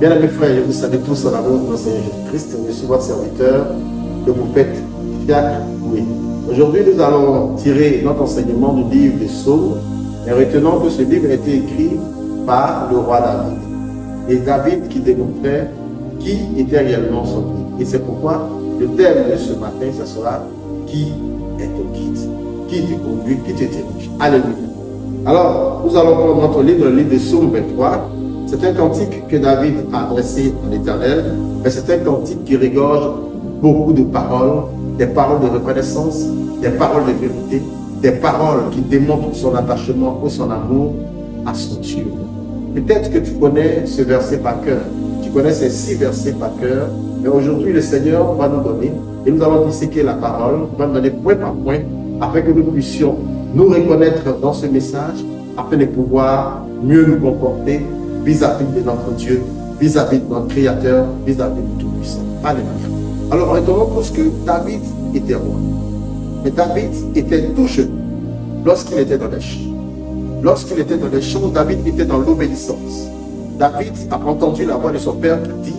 Bien amis frères, vous savez tous en amour de notre Seigneur Jésus-Christ, je suis votre serviteur, le prophète Fiacre Loué. Aujourd'hui, nous allons tirer notre enseignement du livre des Psaumes, et retenons que ce livre a été écrit par le roi David. Et David qui démontrait qui était réellement son guide. Et c'est pourquoi le thème de ce matin, ce sera qui est ton guide, qui te conduit, qui te dirige. Alléluia. Alors, nous allons prendre notre livre, le livre des Psaumes 23. C'est un cantique que David a adressé à l'Éternel, mais c'est un cantique qui regorge beaucoup de paroles, des paroles de reconnaissance, des paroles de vérité, des paroles qui démontrent son attachement ou son amour à son Dieu. Peut-être que tu connais ce verset par cœur, tu connais ces 6 versets par cœur, mais aujourd'hui le Seigneur va nous donner, et nous allons disséquer la parole, va nous donner point par point, afin que nous puissions nous reconnaître dans ce message, afin de pouvoir mieux nous comporter vis-à-vis de notre Dieu, vis-à-vis de notre Créateur, vis-à-vis de Tout-Puissant. Alléluia. Alors, retenons tous que David était roi. Mais David était tout jeune lorsqu'il était dans les champs. Lorsqu'il était dans les champs, David était dans l'obéissance. David a entendu la voix de son père qui dit: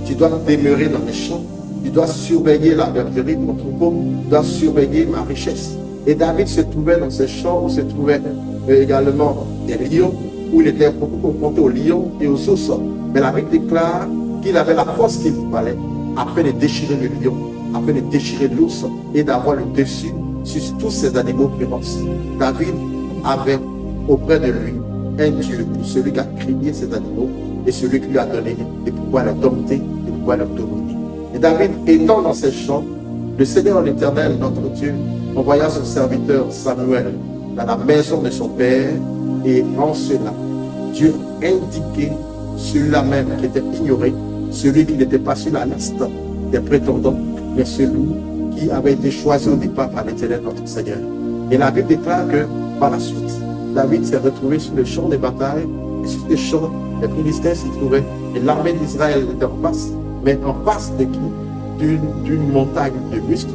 tu dois demeurer dans les champs, tu dois surveiller la bergerie de mon troupeau, tu dois surveiller ma richesse. Et David se trouvait dans ces champs où se trouvaient également des lions, où il était beaucoup confronté aux lions et aux ours. Mais la Bible déclare qu'il avait la force qu'il fallait afin de déchirer le lion, afin de déchirer l'ours et d'avoir le dessus sur tous ces animaux féroces. David avait auprès de lui un Dieu, celui qui a créé ces animaux et celui qui lui a donné de pouvoir les dompter, de pouvoir les dominer. Et David, étant dans ces champs, le Seigneur l'Éternel, notre Dieu, envoya son serviteur Samuel dans la maison de son père. Et en cela, Dieu indiquait celui-là même qui était ignoré, celui qui n'était pas sur la liste des prétendants, mais celui qui avait été choisi au départ par l'Éternel notre Seigneur. Et la Bible déclare que par la suite, David s'est retrouvé sur le champ de bataille, et sur le champ, les Philistins s'y trouvaient, et l'armée d'Israël était en face, mais en face de qui? D'une montagne de muscles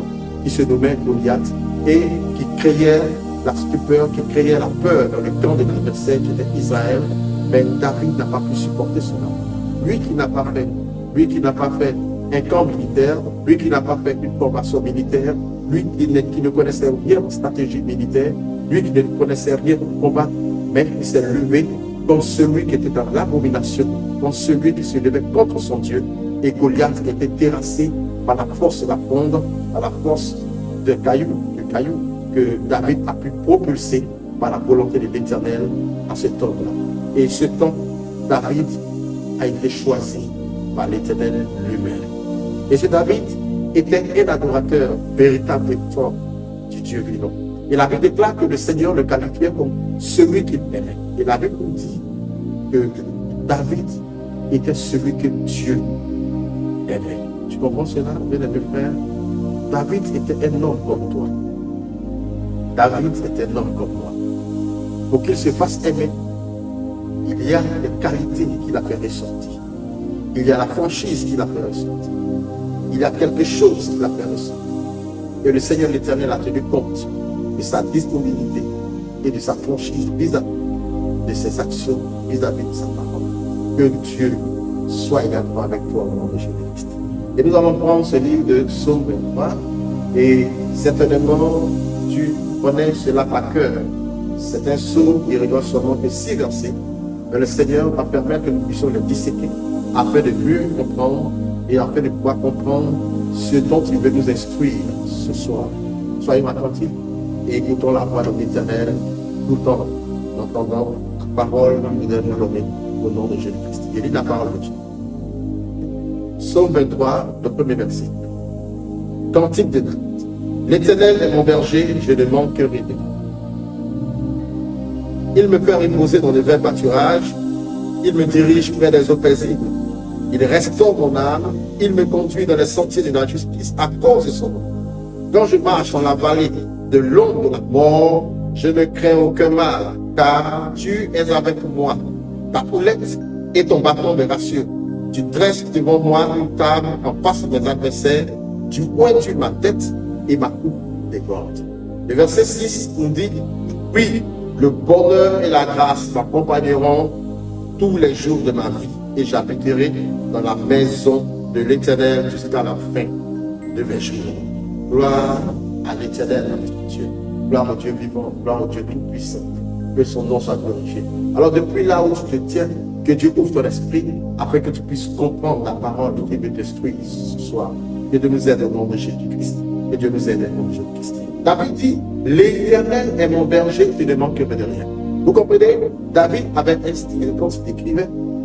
qui se nommait Goliath et qui créait la stupeur, qui créait la peur dans le camp de l'adversaire qui était Israël. Mais David n'a pas pu supporter cela. Lui qui n'a pas fait un camp militaire, lui qui n'a pas fait une formation militaire, lui qui ne connaissait rien de stratégie militaire, lui qui ne connaissait rien de combat, mais il s'est levé comme celui qui était dans l'abomination, comme celui qui se levait contre son Dieu. Et Goliath était terrassé par la force de la fronde, par la force de cailloux que David a pu propulser par la volonté de l'Éternel à cet homme-là. Et ce temps, David a été choisi par l'Éternel lui-même. Et ce David était un adorateur véritable et fort du Dieu vivant. Et la Bible déclare que le Seigneur le qualifiait comme celui qu'il aimait. Et la Bible nous dit que David était celui que Dieu aimait. Tu comprends cela, bien-aimé frère? David était un homme comme toi. David est un homme comme moi. Pour qu'il se fasse aimer, il y a des qualités qu'il a fait ressortir. Il y a la franchise qu'il a fait ressortir. Il y a quelque chose qu'il a fait ressortir. Et le Seigneur l'Éternel a tenu compte de sa disponibilité et de sa franchise vis-à-vis de ses actions, vis-à-vis de sa parole. Que Dieu soit également avec toi au nom de Jésus-Christ. Et nous allons prendre ce livre de Psaume 23 et certainement tu connais cela par cœur. C'est un psaume qui regorge seulement de 6 versets, mais le Seigneur va permettre que nous puissions le disséquer afin de mieux comprendre et afin de pouvoir comprendre ce dont il veut nous instruire ce soir. Soyons attentifs et écoutons la voix de l'Éternel tout en entendant la parole que nous allons donner au nom de Jésus-Christ. Il lit la parole de Dieu. Psaume 23, le premier verset. Cantique de David. L'Éternel est mon berger, je ne manque rien. Il me fait reposer dans de verts pâturages, il me dirige près des eaux paisibles. Il restaure mon âme, il me conduit dans les sentiers de la justice à cause de son nom. Quand je marche dans la vallée de l'ombre de la mort, je ne crains aucun mal, car tu es avec moi. Ta houlette et ton bâton me rassurent. Tu dresses devant moi une table en face de mes adversaires, tu ointus ma tête et ma coupe déborde. Le verset 6 nous dit: oui, le bonheur et la grâce m'accompagneront tous les jours de ma vie, et j'habiterai dans la maison de l'Éternel jusqu'à la fin de mes jours. Gloire à l'Éternel, notre Dieu. Gloire au Dieu vivant, gloire au Dieu tout-puissant. Que son nom soit glorifié. Alors depuis là où tu te tiens, que Dieu ouvre ton esprit afin que tu puisses comprendre la parole qui veut t'instruire ce soir. Que Dieu nous aide au nom de Jésus-Christ. Que Dieu nous aide au nom de Jésus-Christ. David dit, l'Éternel est mon berger, je ne manquerai de rien. Vous comprenez? David avait un style quand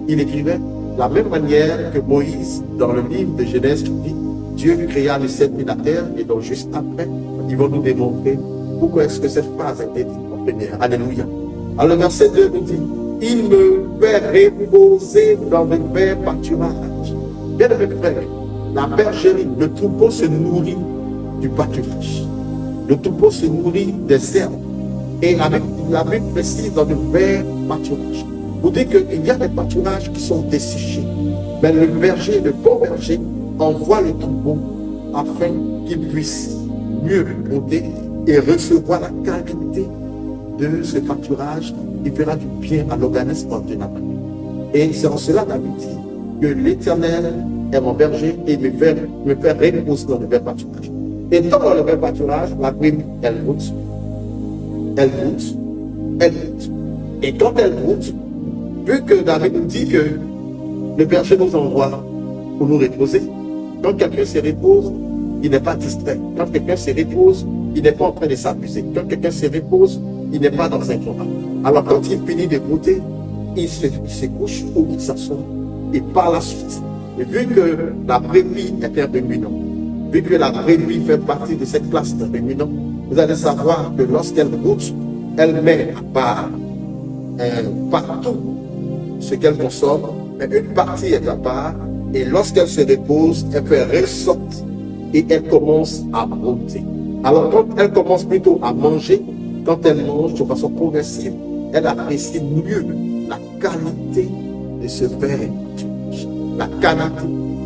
il écrivait de la même manière que Moïse dans le livre de Genèse qui dit, Dieu créa le ciel et la terre, et donc juste après, ils vont nous démontrer pourquoi est-ce que cette phrase a été dite en première. Alléluia. Alors le verset 2 nous dit, il me fait reposer dans de verts pâturages. Bien aimés frères, la bergerie, le troupeau se nourrit du pâturage. Le troupeau se nourrit des herbes. Et la Bible précise dans de verts pâturages. Vous dites qu'il y a des pâturages qui sont desséchés. Mais le berger, le bon berger, envoie le troupeau afin qu'il puisse mieux monter et recevoir la qualité de ce pâturage qui fera du bien à l'organisme de la famille. Et c'est en cela David dit que l'Éternel est mon berger et me fait reposer dans le vert pâturage. Et dans le vert pâturage, la brebis, elle goûte. Et quand elle goûte, vu que David nous dit que le berger nous envoie pour nous reposer, quand quelqu'un se repose, il n'est pas distrait. Quand quelqu'un se repose, il n'est pas en train de s'amuser. Quand quelqu'un se repose, il n'est pas dans un combat. Alors quand il finit de goûter, il se couche ou il s'assoit. Et par la suite, vu que la brebis est un ruminant, vu que la brebis fait partie de cette classe de ruminants, vous allez savoir que lorsqu'elle goûte, elle met à part partout ce qu'elle consomme, mais une partie est à part, et lorsqu'elle se repose, elle fait ressortir et elle commence à monter. Alors quand elle commence plutôt à manger, quand elle mange de façon progressive, elle apprécie mieux la qualité de ce verre, la qualité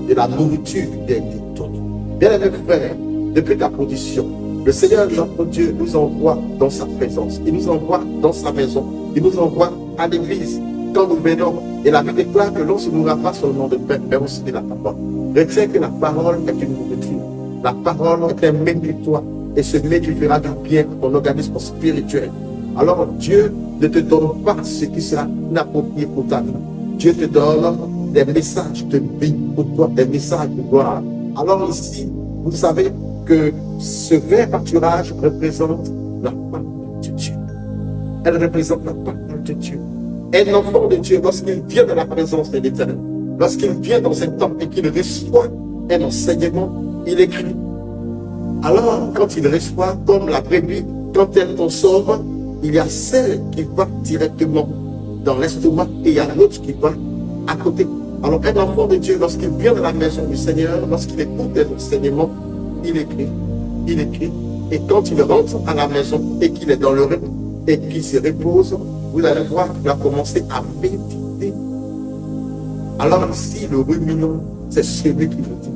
de la nourriture qui a été donnée. Bien aimés frères, depuis ta position, le Seigneur notre Dieu nous envoie dans sa présence, il nous envoie dans sa maison, il nous envoie à l'église. Quand nous venons, et la Bible déclare que l'on ne se nourra pas seulement de pain, mais aussi de la parole. Retiens que la parole est une nourriture. La parole est un méditoire. Et ce médiat fera du bien à ton organisme spirituel. Alors Dieu ne te donne pas ce qui sera inapproprié pour ta vie. Dieu te donne des messages de vie pour toi, des messages de gloire. Alors ici, vous savez que ce vert pâturage représente la parole de Dieu. Elle représente la parole de Dieu. Un enfant de Dieu, lorsqu'il vient dans la présence de l'Éternel, lorsqu'il vient dans un temps et qu'il reçoit un enseignement, il écrit. Alors, quand il reçoit, comme la brebis, quand elle consomme, il y a celle qui va directement dans l'estomac et il y a l'autre qui va à côté. Alors, un enfant de Dieu, lorsqu'il vient dans la maison du Seigneur, lorsqu'il écoute des enseignements, il écrit. Et quand il rentre à la maison et qu'il est dans le repos et qu'il se repose, vous allez voir qu'il va commencer à méditer. Alors ici, le ruminant, c'est celui qui nous dit.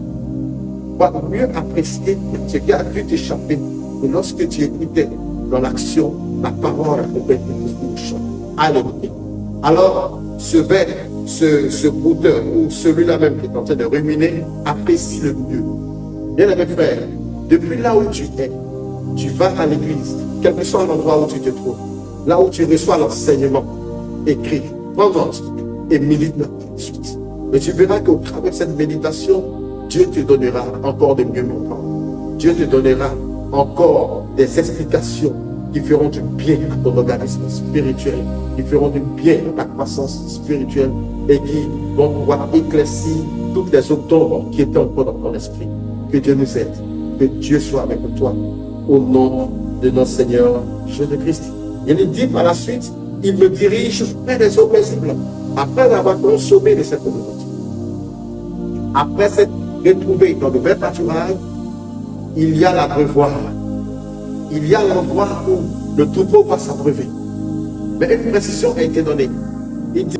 Va mieux apprécier ce qui a dû t'échapper. Et lorsque tu écoutais dans l'action, la parole a complètement bouche. Alléluia. Alors, ce verre, ce brouteur, ou celui-là même qui est en train de ruminer, apprécie le mieux. Bien aimé frère, depuis là où tu es, tu vas à l'église, quel que soit l'endroit où tu te trouves, là où tu reçois l'enseignement, écris, prends note et médite là tout de suite. Mais tu verras qu'au travers de cette méditation, Dieu te donnera encore de mieux comprendre. Dieu te donnera encore des explications qui feront du bien à ton organisme spirituel, qui feront du bien à ta croissance spirituelle et qui vont pouvoir éclaircir toutes les autres ombres qui étaient encore dans ton esprit. Que Dieu nous aide, que Dieu soit avec toi, au nom de notre Seigneur Jésus-Christ. Il dit par la suite, il me dirige près des eaux paisibles, après avoir consommé de cette nourriture. Après s'être retrouvé dans le vert pâturage, il y a l'abreuvoir. Il y a l'endroit où le troupeau va s'abreuver. Mais une précision a été donnée. Il dit,